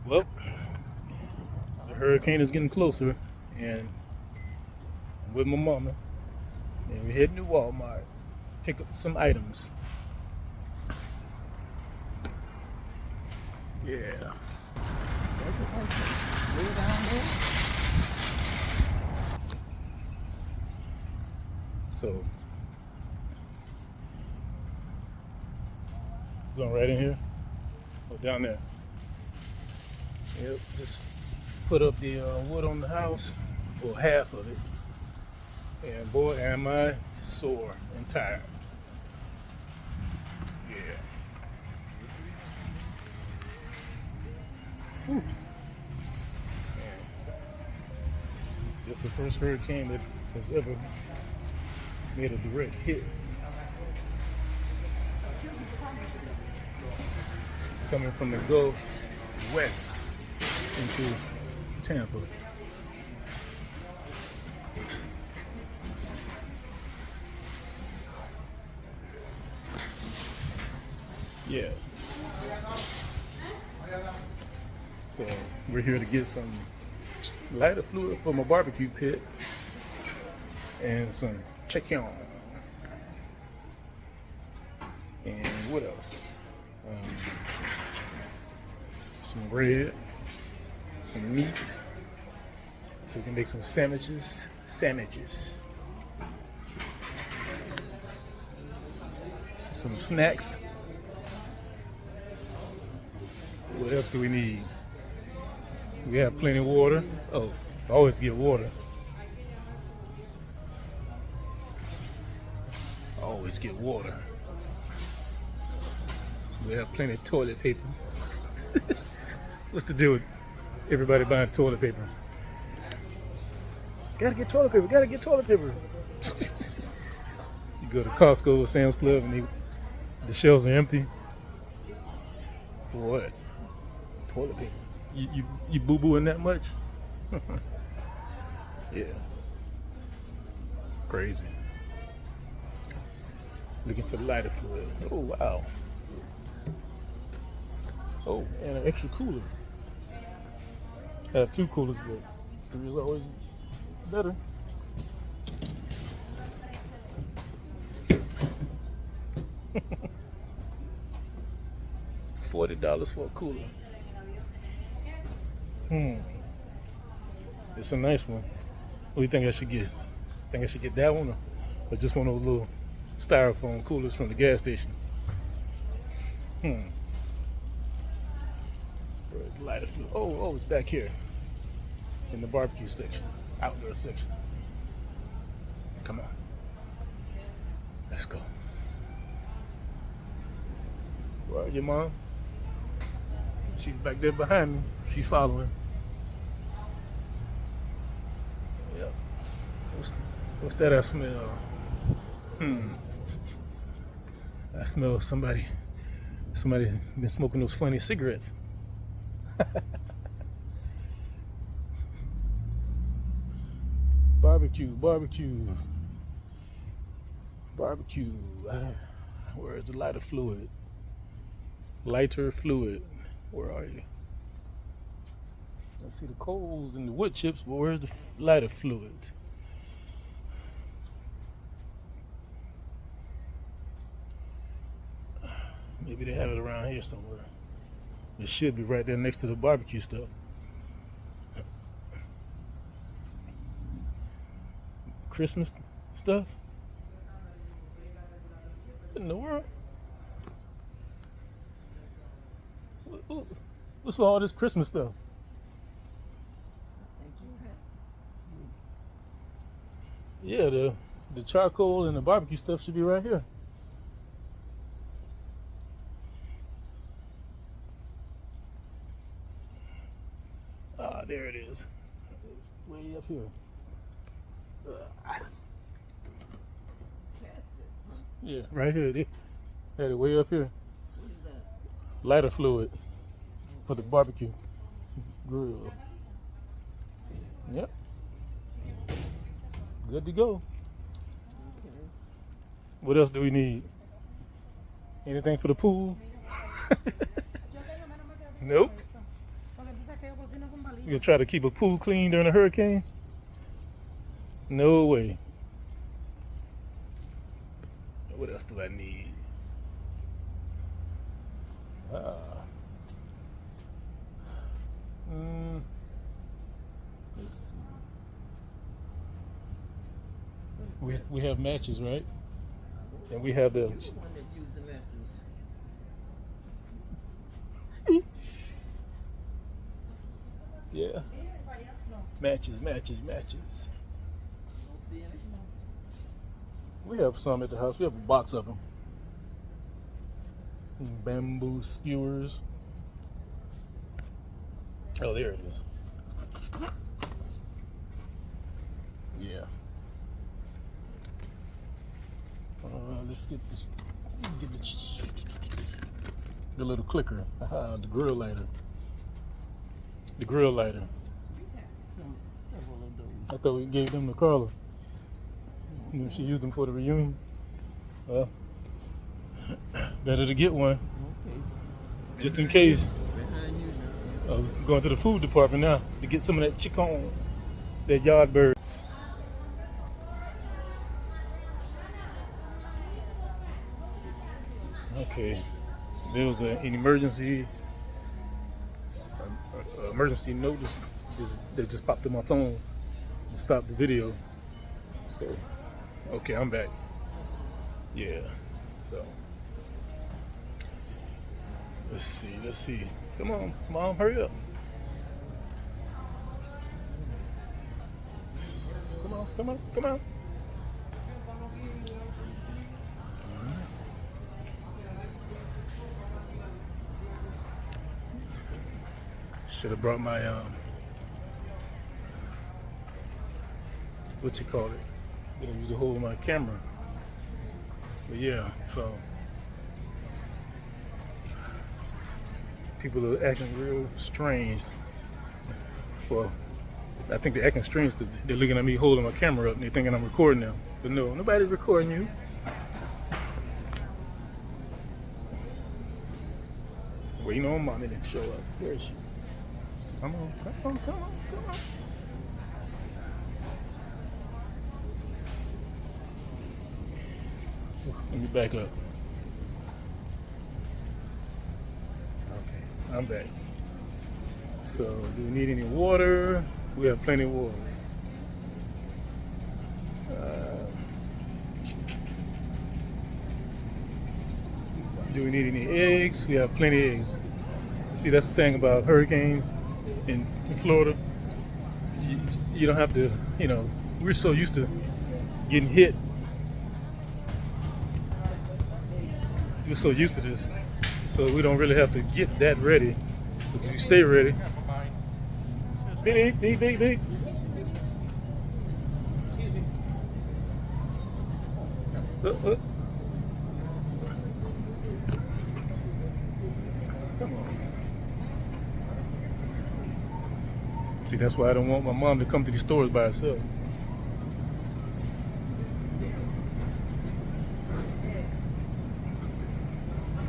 Well, the hurricane is getting closer, and I'm with my mama, and we're heading to Walmart, pick up some items. Yeah. So, going right in here, or down there. Yep. Just put up the wood on the house, or half of it, and boy, am I sore and tired. Yeah. Whew. This is the first hurricane that has ever made a direct hit. Coming from the Gulf west into Tampa. Yeah. So we're here to get some lighter fluid for my barbecue pit and some chicken. And what else? Some bread, some meat, so we can make some sandwiches. Some snacks. What else do we need? We have plenty of water. Oh, always get water. Always get water. We have plenty of toilet paper. What's the deal with everybody buying toilet paper? Gotta get toilet paper. You go to Costco or Sam's Club and the shelves are empty. For what? Toilet paper. You boo-booing that much? Yeah. Crazy. Looking for lighter fluid. Oh, wow. Oh, and an extra cooler. I have two coolers, but three is always better. $40 for a cooler. It's a nice one. What do you think I should get? Think I should get that one or just one of those little styrofoam coolers from the gas station? Where's lighter fluid? Oh, it's back here in the barbecue section, outdoor section. Come on, let's go. Where are you, Mom? She's back there behind me. She's following. Yep. What's that I smell? I smell somebody been smoking those funny cigarettes. Barbecue. Where is the lighter fluid? Where are you? I see the coals and the wood chips, but where's the lighter fluid? Maybe they have it around here somewhere. It should be right there next to the barbecue stuff. Christmas stuff? What in the world? What's with all this Christmas stuff? Yeah, the charcoal and the barbecue stuff should be right here. Ah, there it is. Way up here. Yeah, right here. They had it way up here. Lighter fluid for the barbecue grill. Yep. Good to go. What else do we need? Anything for the pool? Nope. You gonna try to keep a pool clean during a hurricane? No way. What else do I need? Let's see. We have matches, right? And we have the. You're the one that used the matches. Yeah. Matches. Don't see any? We have some at the house. We have a box of them. Bamboo skewers. Oh, there it is. Yeah. Let's get this. Get the little clicker. The grill lighter. The grill lighter. Several of those. I thought we gave them to Carla. You know, she used them for the reunion. Well, better to get one, Okay. just in case. Behind you now. I'm going to the food department now to get some of that chicken, that yard bird. Okay, there was an emergency notice that just popped in my phone and stopped the video. So, okay, I'm back. Yeah, so let's see. Come on, Mom, hurry up. Come on. Should have brought my what you call it? Gonna use to hold my camera. But yeah, so people are acting real strange. Well, I think they're acting strange because they're looking at me holding my camera up and they're thinking I'm recording them. But no, nobody's recording you. Waiting on Mommy to show up. Where is she? Come on. Let me back up. Okay, I'm back. So, do we need any water? We have plenty of water. Do we need any eggs? We have plenty of eggs. See, that's the thing about hurricanes in Florida. You don't have to, we're so used to getting hit. We're so used to this. So we don't really have to get that ready. Because if you stay ready. Big. Excuse me. Come on. See, that's why I don't want my mom to come to these stores by herself.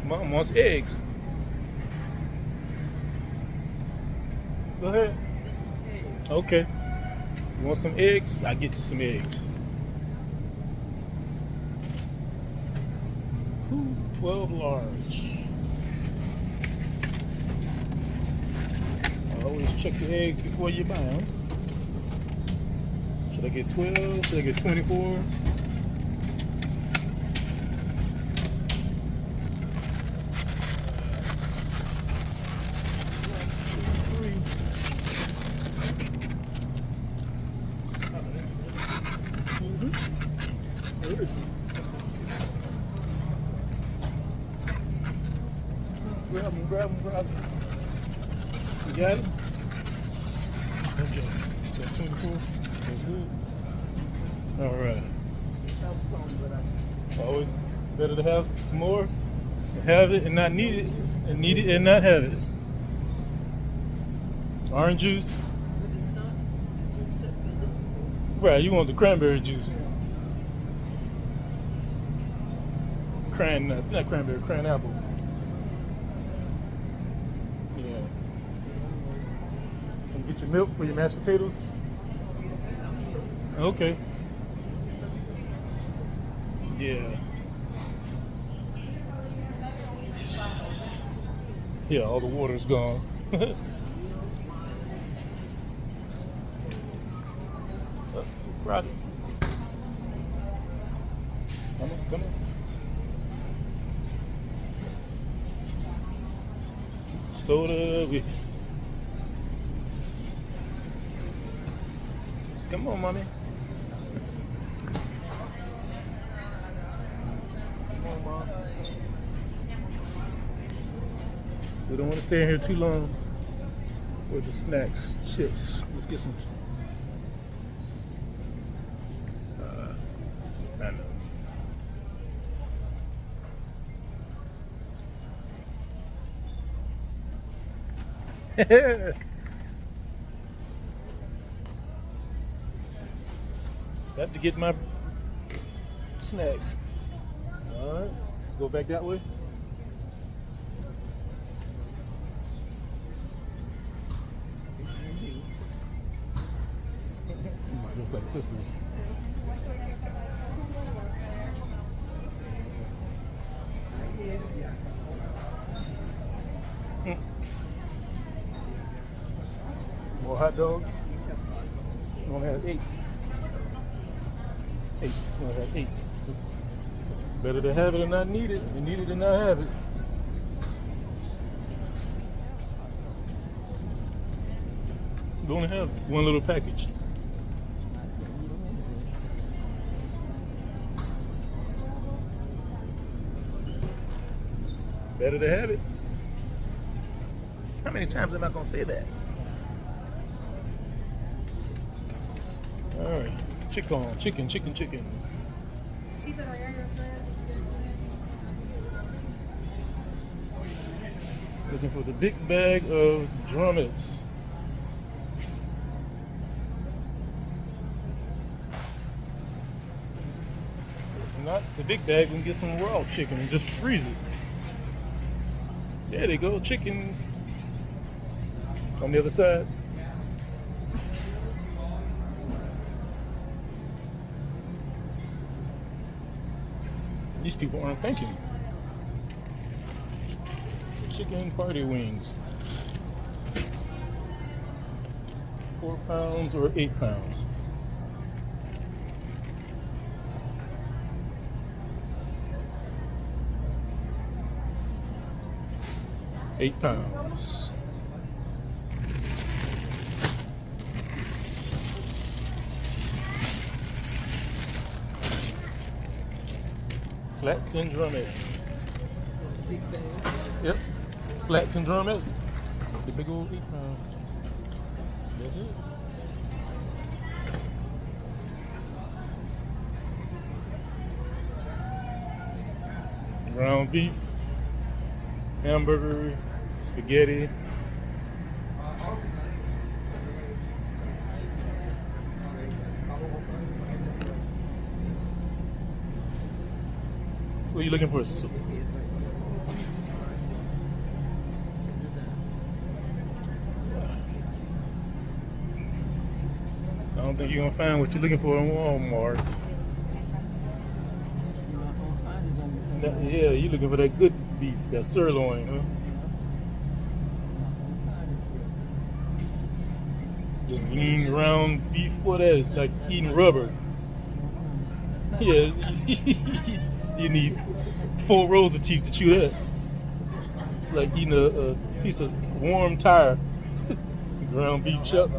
Mom wants eggs. Go ahead. Okay. You want some eggs? I'll get you some eggs. 12 large. Always check the eggs before you buy them. Should I get 12? Should I get 24? Grab them. You got it? Okay. That's 24. That's good. All right. Always better to have more, have it and not need it, and need it and not have it. Orange juice. Right, you want the cranberry juice. Not cranberry, cran apple. Get your milk for your mashed potatoes? Okay. Yeah. Yeah, all the water's gone. Oh, so crowded. Come on, come on. Soda. Come on, mommy. Come on, mom. We don't want to stay in here too long with the snacks, chips. Let's get some. I know. Got to get my snacks. All right, let's go back that way. Just like sisters. More hot dogs. You only have 8. 8. You only have 8. Better to have it and not need it. You need it and not have it. You only have one little package. Better to have it. How many times am I gonna say that? All right, chicken. Looking for the big bag of drumettes. If not the big bag, we can get some raw chicken and just freeze it. There they go, chicken on the other side. These people aren't thinking. Chicken party wings. 4 pounds or 8 pounds. £8. Flats and drumettes. Yep. Flats and drumettes. The big old 8 pound. That's it. Ground beef, hamburger, spaghetti. What are you looking for? I don't think you're gonna find what you're looking for in Walmart. Yeah, you're looking for that good beef, that sirloin, huh? Just lean round beef, boy, that is like eating rubber. Yeah, you need 4 rows of teeth to chew that. It's like eating a piece of warm tire. Ground beef chop.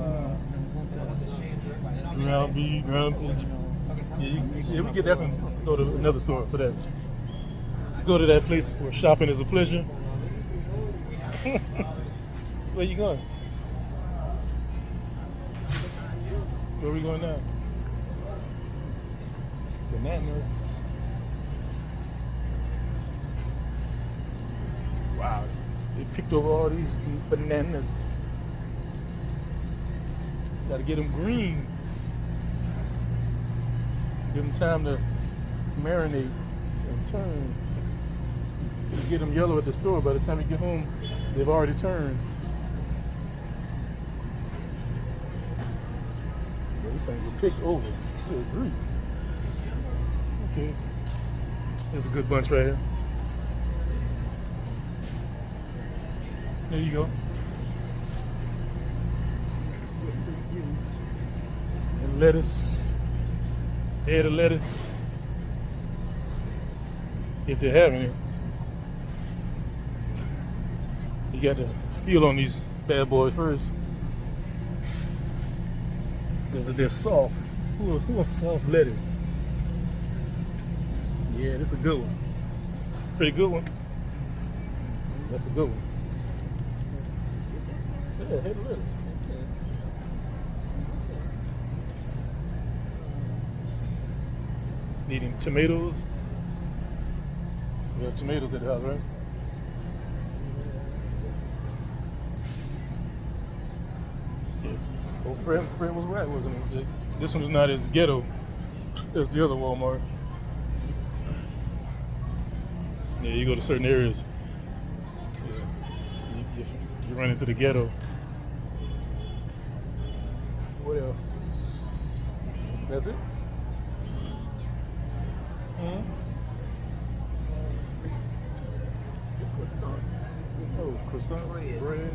Ground beef. Yeah, we get that from, go to another store for that. Go to that place where shopping is a pleasure. Where you going? Where are we going now? Bananas. Wow, they picked over all these bananas. Gotta get them green. Give them time to marinate and turn. You get them yellow at the store, by the time you get home, they've already turned. these things are picked over. Good grief. Okay. There's a good bunch right here. There you go. And lettuce. Head of lettuce. If they're having it. You got to feel on these bad boys first. Because they're soft. Who wants soft lettuce? Yeah, this is a good one. Pretty good one. That's a good one. Yeah, head of lettuce. Needing tomatoes. We have tomatoes at the house, right? Yeah. Well, Fred was right, wasn't he? He said, this one's not as ghetto as the other Walmart. Yeah, you go to certain areas, yeah, you run into the ghetto. What else? That's it? Mm-hmm. Oh, croissant, bread.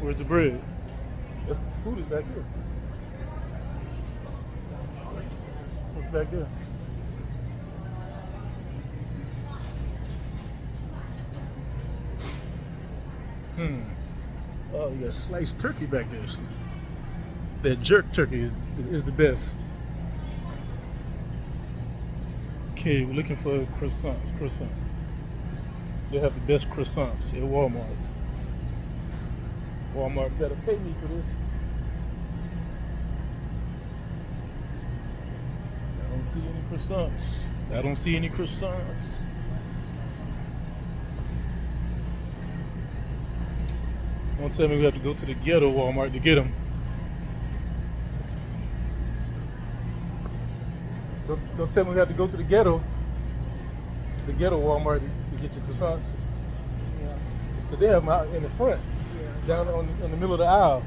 Where's the bread? That's, food is back here. What's back there? Oh, you got sliced turkey back there. That jerk turkey is the best. Okay, we're looking for croissants. They have the best croissants at Walmart. Walmart better pay me for this. I don't see any croissants. I don't see any croissants. Don't tell me we have to go to the ghetto Walmart to get them. Don't tell me we have to go to the ghetto Walmart to get your croissants. Yeah. Because they have them out in the front, down in the middle of the aisle.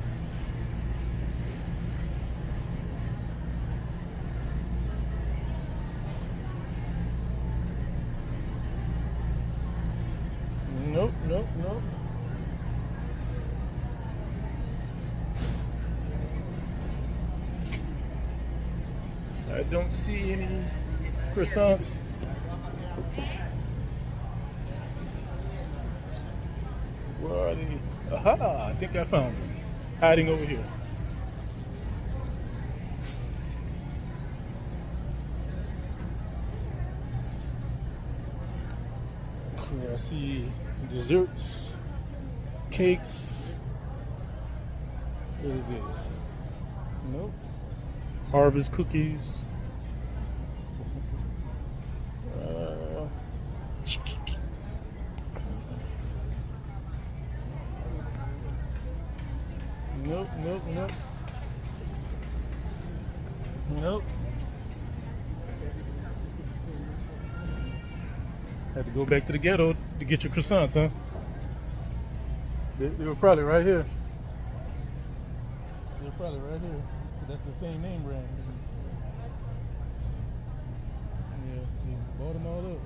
Nope. I don't see any croissants. Where are they? Aha! I think I found them. Hiding over here. Yeah, I see desserts, cakes. What is this? Nope. Harvest cookies. Nope. Had to go back to the ghetto to get your croissants, huh? They were probably right here. They're probably right here. That's the same name brand. Yeah, they bought them all up.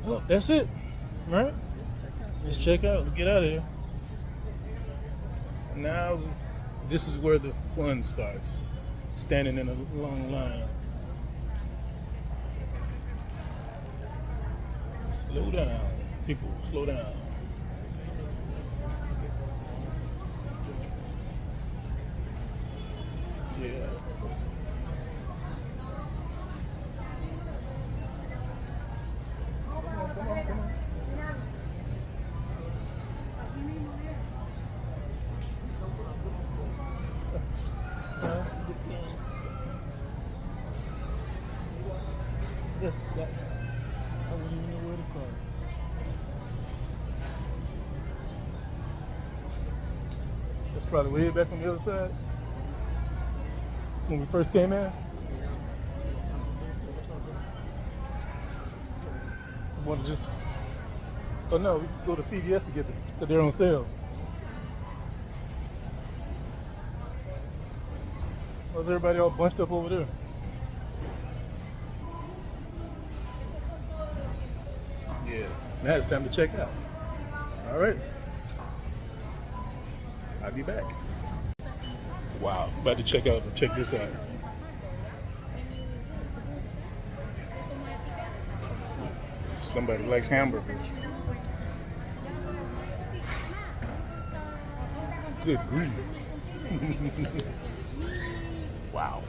Oh, that's it, right? Let's check out. Let's get out of here. Now, this is where the fun starts. Standing in a long line. Slow down, people. Slow down. Yeah. Come on. Yes, I wouldn't even know where to start. That's probably way back on the other side. When we first came in. I want to just Oh no, we can go to CVS to get them because they're on sale. Why's everybody all bunched up over there? Yeah, now it's time to check out. All right, I'll be back. Wow, about to check out. Check this out. Somebody likes hamburgers. Good grief. Wow.